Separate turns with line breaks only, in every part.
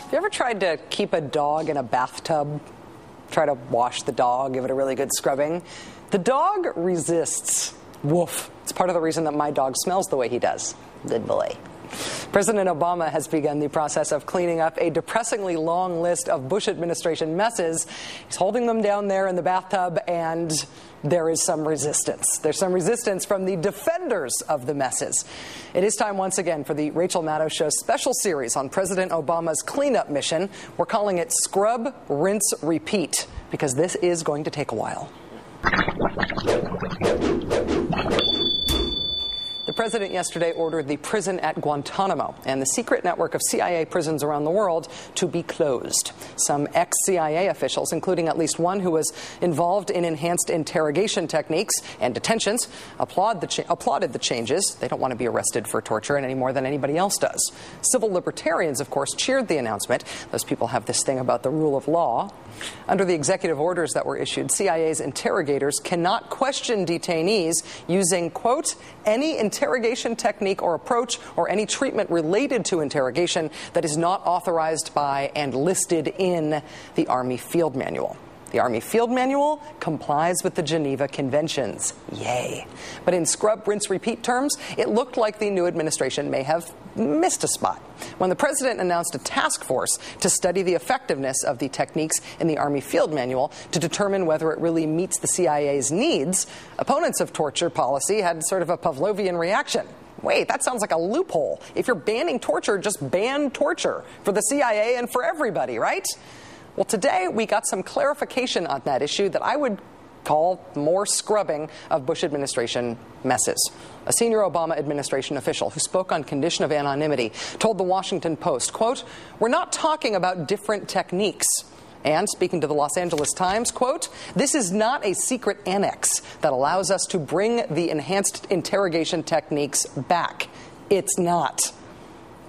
Have you ever tried to keep a dog in a bathtub? Try to wash the dog, give it a really good scrubbing? The dog resists. Woof. It's part of the reason that my dog smells the way he does. Good boy. President Obama has begun the process of cleaning up a depressingly long list of Bush administration messes. He's holding them down there in the bathtub, and there is some resistance. There's some resistance from the defenders of the messes. It is time once again for the Rachel Maddow Show's special series on President Obama's cleanup mission. We're calling it Scrub, Rinse, Repeat, because this is going to take a while. The president yesterday ordered the prison at Guantanamo and the secret network of CIA prisons around the world to be closed. Some ex-CIA officials, including at least one who was involved in enhanced interrogation techniques and detentions, applauded the changes. They don't want to be arrested for torture any more than anybody else does. Civil libertarians, of course, cheered the announcement. Those people have this thing about the rule of law. Under the executive orders that were issued, CIA's interrogators cannot question detainees using, quote, any interrogation technique or approach or any treatment related to interrogation that is not authorized by and listed in the Army Field Manual. The Army Field Manual complies with the Geneva Conventions. Yay. But in scrub, rinse, repeat terms, it looked like the new administration may have missed a spot. When the president announced a task force to study the effectiveness of the techniques in the Army Field Manual to determine whether it really meets the CIA's needs, opponents of torture policy had sort of a Pavlovian reaction. Wait, that sounds like a loophole. If you're banning torture, just ban torture for the CIA and for everybody, right? Well, today we got some clarification on that issue that I would call more scrubbing of Bush administration messes. A senior Obama administration official who spoke on condition of anonymity told the Washington Post, quote, "We're not talking about different techniques." And speaking to the Los Angeles Times, quote, "This is not a secret annex that allows us to bring the enhanced interrogation techniques back. It's not."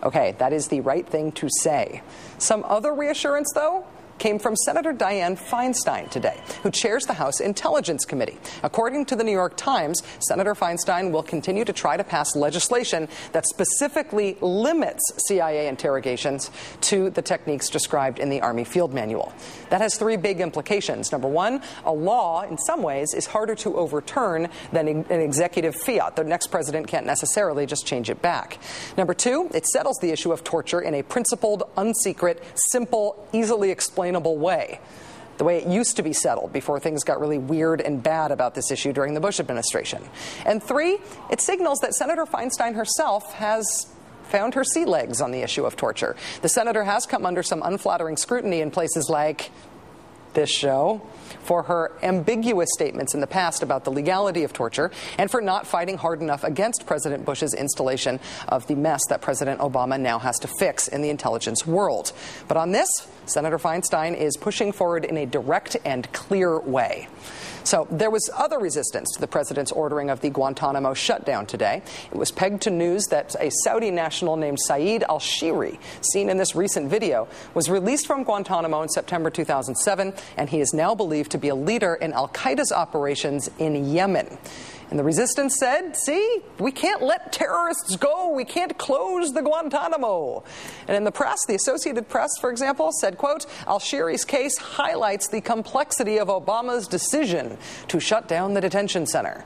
Okay, that is the right thing to say. Some other reassurance, though, came from Senator Dianne Feinstein today, who chairs the House Intelligence Committee. According to the New York Times, Senator Feinstein will continue to try to pass legislation that specifically limits CIA interrogations to the techniques described in the Army Field Manual. That has three big implications. Number one, a law, in some ways, is harder to overturn than an executive fiat. The next president can't necessarily just change it back. Number two, it settles the issue of torture in a principled, unsecret, simple, easily explainable way, the way it used to be settled before things got really weird and bad about this issue during the Bush administration. And three, it signals that Senator Feinstein herself has found her sea legs on the issue of torture. The senator has come under some unflattering scrutiny in places like this show for her ambiguous statements in the past about the legality of torture and for not fighting hard enough against President Bush's installation of the mess that President Obama now has to fix in the intelligence world. But on this, Senator Feinstein is pushing forward in a direct and clear way. So there was other resistance to the president's ordering of the Guantanamo shutdown today. It was pegged to news that a Saudi national named Saeed al-Shiri, seen in this recent video, was released from Guantanamo in September 2007, and he is now believed to be a leader in al-Qaeda's operations in Yemen. And the resistance said, see, we can't let terrorists go. We can't close the Guantanamo. And in the press, the Associated Press, for example, said, quote, al-Shiri's case highlights the complexity of Obama's decision to shut down the detention center.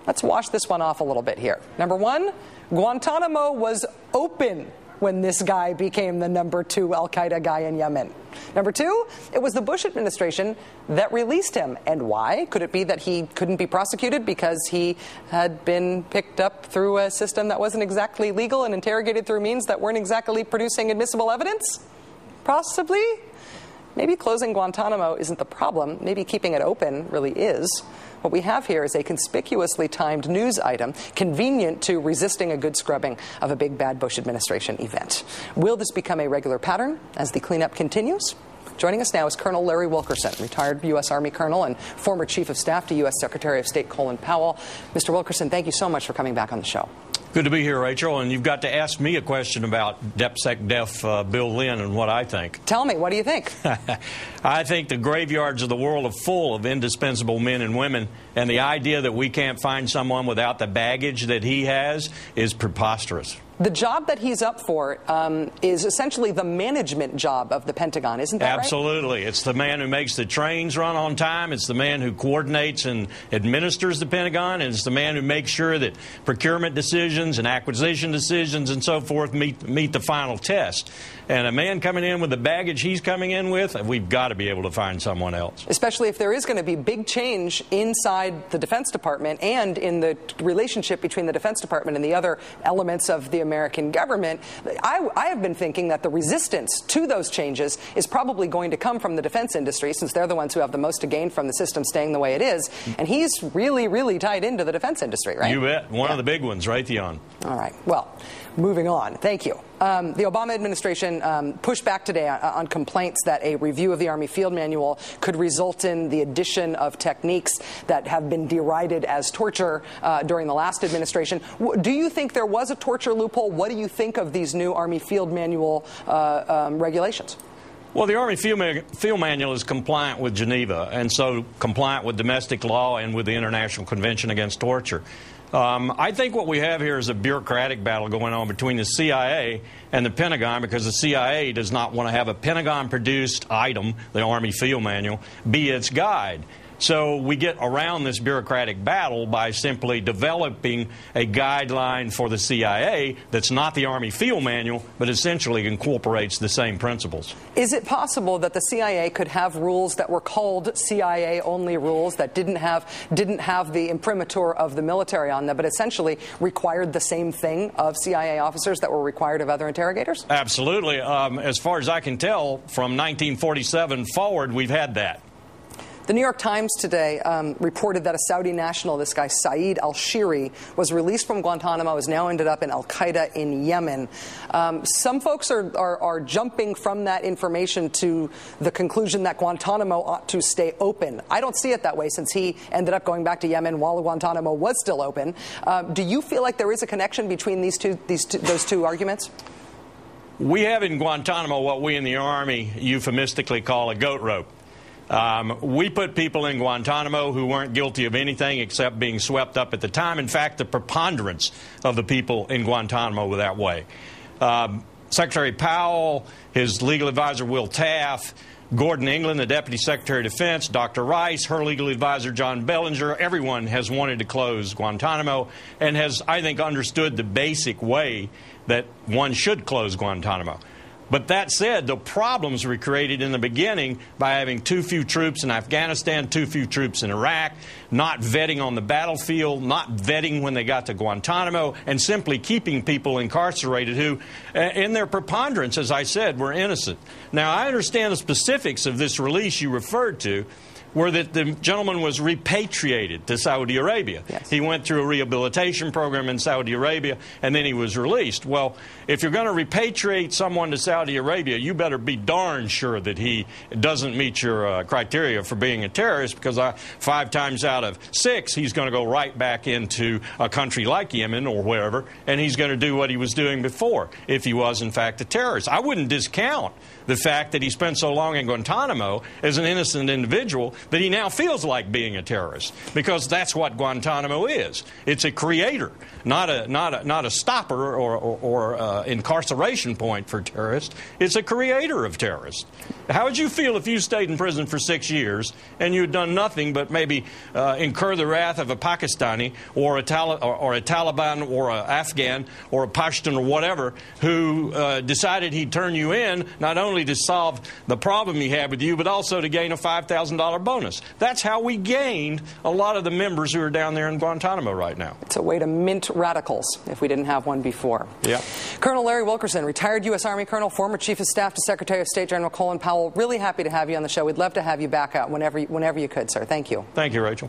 Let's wash this one off a little bit here. Number one, Guantanamo was open when this guy became the number 2 al-Qaeda guy in Yemen. Number two, it was the Bush administration that released him. And why? Could it be that he couldn't be prosecuted because he had been picked up through a system that wasn't exactly legal and interrogated through means that weren't exactly producing admissible evidence? Possibly. Maybe closing Guantanamo isn't the problem. Maybe keeping it open really is. What we have here is a conspicuously timed news item convenient to resisting a good scrubbing of a big bad Bush administration event. Will this become a regular pattern as the cleanup continues? Joining us now is Colonel Larry Wilkerson, retired U.S. Army colonel and former Chief of Staff to U.S. Secretary of State Colin Powell. Mr. Wilkerson, thank you so much for coming back on the show.
Good to be here, Rachel, and you've got to ask me a question about DepSecDef Bill Lynn and what I think.
Tell me, what do you think?
I think the graveyards of the world are full of indispensable men and women, And the idea that we can't find someone without the baggage that he has is preposterous.
The job that he's up for is essentially the management job of the Pentagon, isn't that right?
Absolutely. It's the man who makes the trains run on time. It's the man who coordinates and administers the Pentagon. And it's the man who makes sure that procurement decisions and acquisition decisions and so forth meet the final test. And a man coming in with the baggage he's coming in with, we've got to be able to find someone else. Especially
if there is going to be big change inside the Defense Department and in the relationship between the Defense Department and the other elements of the American government. I have been thinking that the resistance to those changes is probably going to come from the defense industry, since they're the ones who have the most to gain from the system staying the way it is. And he's really, really tied into the defense industry, right?
You bet. One of the big ones, Raytheon.
All right. Well, moving on. Thank you. The Obama administration pushed back today on complaints that a review of the Army Field Manual could result in the addition of techniques that have been derided as torture during the last administration. Do you think there was a torture loophole? What do you think of these new Army Field Manual regulations?
Well, the Army Field Manual is compliant with Geneva, and so compliant with domestic law and with the International Convention Against Torture. I think what we have here is a bureaucratic battle going on between the CIA and the Pentagon, because the CIA does not want to have a Pentagon-produced item, the Army Field Manual, be its guide. So we get around this bureaucratic battle by simply developing a guideline for the CIA that's not the Army Field Manual, but essentially incorporates the same principles.
Is it possible that the CIA could have rules that were called CIA-only rules that didn't have the imprimatur of the military on them, but essentially required the same thing of CIA officers that were required of other interrogators?
Absolutely. As far as I can tell, from 1947 forward, we've had that.
The New York Times today reported that a Saudi national, this guy Saeed al-Shiri, was released from Guantanamo, has now ended up in al-Qaeda in Yemen. Some folks are jumping from that information to the conclusion that Guantanamo ought to stay open. I don't see it that way, since he ended up going back to Yemen while Guantanamo was still open. Do you feel like there is a connection between those two arguments?
We have in Guantanamo what we in the Army euphemistically call a goat rope. We put people in Guantanamo who weren't guilty of anything except being swept up at the time. In fact, the preponderance of the people in Guantanamo were that way. Secretary Powell, his legal advisor Will Taft, Gordon England, the Deputy Secretary of Defense, Dr. Rice, her legal advisor John Bellinger, everyone has wanted to close Guantanamo and has, I think, understood the basic way that one should close Guantanamo. But that said, the problems were created in the beginning by having too few troops in Afghanistan, too few troops in Iraq, not vetting on the battlefield, not vetting when they got to Guantanamo, and simply keeping people incarcerated who, in their preponderance, as I said, were innocent. Now, I understand the specifics of this release you referred to, were that the gentleman was repatriated to Saudi Arabia.
Yes.
He went through a rehabilitation program in Saudi Arabia, and then he was released. Well, if you're going to repatriate someone to Saudi Arabia, you better be darn sure that he doesn't meet your criteria for being a terrorist, because 5 times out of 6, he's going to go right back into a country like Yemen or wherever, and he's going to do what he was doing before, if he was, in fact, a terrorist. I wouldn't discount the fact that he spent so long in Guantanamo as an innocent individual that he now feels like being a terrorist, because that's what Guantanamo is. It's a creator, not a stopper or incarceration point for terrorists. It's a creator of terrorists. How would you feel if you stayed in prison for 6 years and you had done nothing but maybe incur the wrath of a Pakistani or a Taliban or an Afghan or a Pashtun or whatever who decided he'd turn you in, not only to solve the problem he had with you, but also to gain a $5,000 bonus? That's how we gained a lot of the members who are down there in Guantanamo right now.
It's a way to mint radicals if we didn't have one before.
Yeah.
Colonel Larry Wilkerson, retired U.S. Army Colonel, former Chief of Staff to Secretary of State General Colin Powell. Really happy to have you on the show. We'd love to have you back out whenever you could, sir. Thank you.
Thank you, Rachel.